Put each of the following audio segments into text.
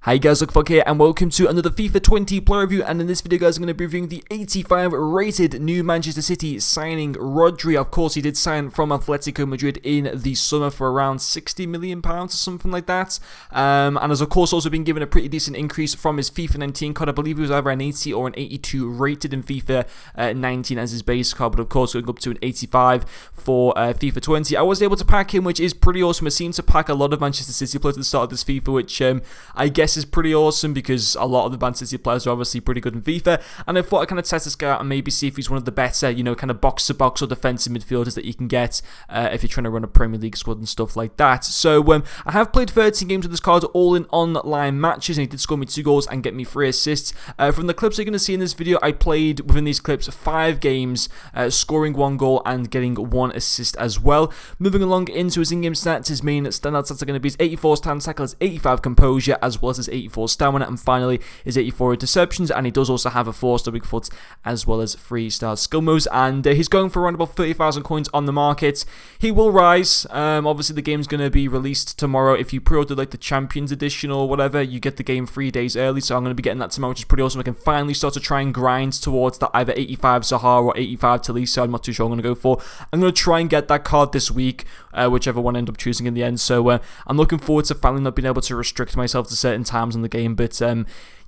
Hi guys, Luckfuck here and welcome to another FIFA 20 player review, and in this video guys I'm going to be reviewing the 85 rated new Manchester City signing Rodri. Of course he did sign from Atletico Madrid in the summer for around £60 million or something like that, and has of course also been given a pretty decent increase from his FIFA 19 card. I believe he was either an 80 or an 82 rated in FIFA 19 as his base card, but of course going up to an 85 for FIFA 20. I was able to pack him, which is pretty awesome. I seem to pack a lot of Manchester City players at the start of this FIFA, which I guess is pretty awesome because a lot of the Man City players are obviously pretty good in FIFA, and I thought I'd kind of test this guy out and maybe see if he's one of the better, kind of box-to-box or defensive midfielders that you can get if you're trying to run a Premier League squad and stuff like that. So I have played 13 games with this card, all in online matches, and he did score me 2 goals and get me 3 assists. From the clips you're going to see in this video, I played within these clips 5 games, scoring 1 goal and getting 1 assist as well. Moving along into his in-game stats, his main standout stats are going to be his 84 stand tackle, his 85 composure, as well as his 84 stamina, and finally his 84 interceptions, and he does also have a 4-star big foot as well as 3-star skill moves, and he's going for around about 30,000 coins on the market. He will rise. Obviously the game's going to be released tomorrow. If you pre-order like the Champions Edition or whatever, you get the game 3 days early, so I'm going to be getting that tomorrow, which is pretty awesome. I can finally start to try and grind towards that either 85 Zaha or 85 Talisa. I'm not too sure I'm going to go for. I'm going to try and get that card this week, whichever one I end up choosing in the end. So I'm looking forward to finally not being able to restrict myself to certain times in the game. But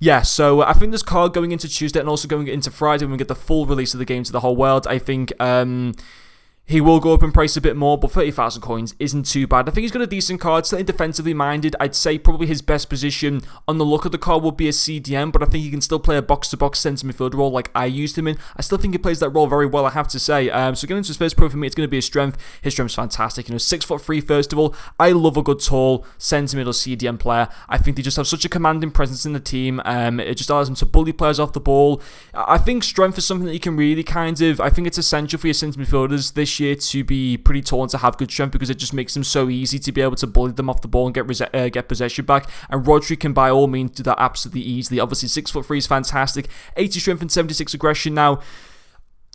yeah, so I think this card going into Tuesday and also going into Friday when we get the full release of the game to the whole world, I think he will go up in price a bit more, but 30,000 coins isn't too bad. I think he's got a decent card, slightly defensively minded. I'd say probably his best position on the look of the card would be a CDM, but I think he can still play a box-to-box centre midfield role like I used him in. I still think he plays that role very well, I have to say. So getting into his first pro for me, it's going to be his strength. His strength's fantastic. 6'3" first of all. I love a good tall centre mid or CDM player. I think they just have such a commanding presence in the team. It just allows them to bully players off the ball. I think strength is something that you can really I think it's essential for your centre midfielders this year to be pretty tall and to have good strength, because it just makes them so easy to be able to bully them off the ball and get possession back. And Rodri can by all means do that absolutely easily. Obviously 6'3" is fantastic, 80 strength and 76 aggression. Now,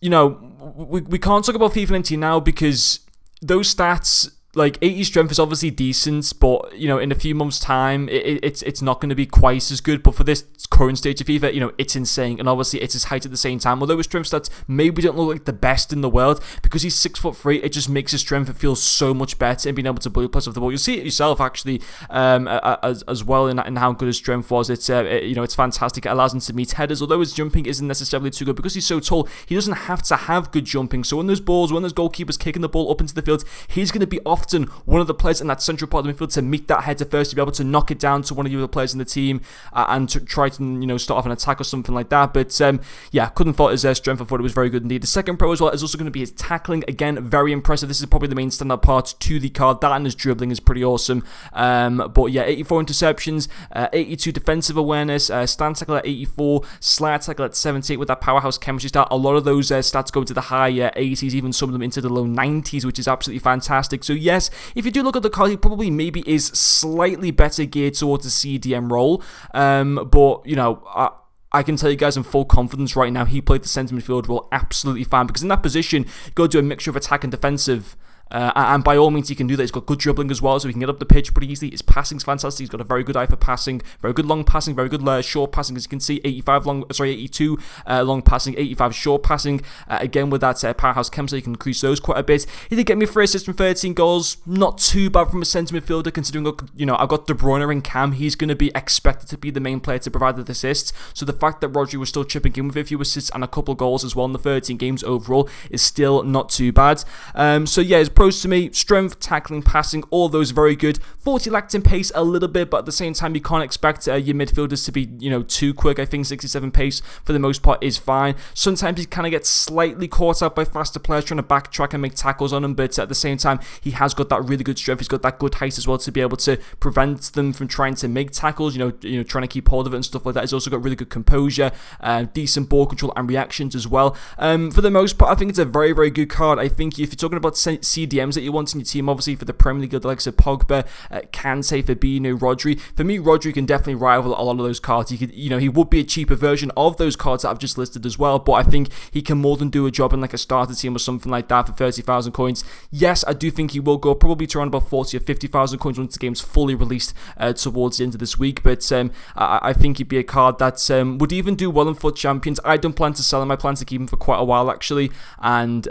we can't talk about FIFA 19 now because those stats, like 80 strength is obviously decent, but in a few months' time, it's not going to be quite as good. But for this current stage of FIFA, it's insane, and obviously it's his height at the same time. Although his strength stats maybe don't look like the best in the world, because he's 6'3", it just makes his strength feel so much better and being able to bully players off the ball. You'll see it yourself actually, as well in how good his strength was. It's it's fantastic. It allows him to meet headers, although his jumping isn't necessarily too good because he's so tall. He doesn't have to have good jumping. So when those goalkeepers kicking the ball up into the field, he's going to be often one of the players in that central part of the midfield to meet that header first, to be able to knock it down to one of the other players in the team and to try to start off an attack or something like that. But yeah, couldn't fault his strength. I thought it was very good indeed. The second pro as well is also going to be his tackling. Again, very impressive. This is probably the main standout part to the card. That and his dribbling is pretty awesome. But yeah, 84 interceptions, 82 defensive awareness, stand tackle at 84, slide tackle at 78 with that powerhouse chemistry stat. A lot of those stats go to the high 80s, even some of them into the low 90s, which is absolutely fantastic. So yes, if you do look at the card, he probably maybe is slightly better geared towards the CDM role. But I can tell you guys in full confidence right now, he played the centre midfield role absolutely fine, because in that position, you got to do a mixture of attack and defensive. And by all means he can do that. He's got good dribbling as well, so he can get up the pitch pretty easily. His passing's fantastic. He's got a very good eye for passing, very good long passing, very good short passing. As you can see, 82 long passing, 85 short passing. Again with that powerhouse chemistry, you can increase those quite a bit. He did get me 3 assists from 13 goals. Not too bad from a centre midfielder, considering I've got De Bruyne and Cam. He's going to be expected to be the main player to provide the assists. So the fact that Rodri was still chipping in with a few assists and a couple goals as well in the 13 games overall is still not too bad. So yeah, his pros to me: strength, tackling, passing, all those very good. 40 lacked in pace a little bit, but at the same time you can't expect your midfielders to be too quick. I think 67 pace for the most part is fine. Sometimes he kind of gets slightly caught up by faster players trying to backtrack and make tackles on him, but at the same time he has got that really good strength. He's got that good height as well to be able to prevent them from trying to make tackles, trying to keep hold of it and stuff like that. He's also got really good composure, decent ball control and reactions as well. For the most part, I think it's a very, very good card. I think if you're talking about CDMs that you want in your team, obviously, for the Premier League, the likes of Pogba, Kante, Fabinho, Rodri. For me, Rodri can definitely rival a lot of those cards. He would be a cheaper version of those cards that I've just listed as well, but I think he can more than do a job in like a starter team or something like that for 30,000 coins. Yes, I do think he will go probably to around about 40 or 50,000 coins once the game's fully released towards the end of this week, but I think he'd be a card that would even do well in FUT Champions. I don't plan to sell him. I plan to keep him for quite a while, actually, and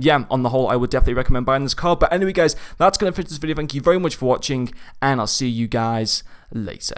yeah, on the whole, I would definitely recommend buying this card. But anyway, guys, that's going to finish this video. Thank you very much for watching, and I'll see you guys later.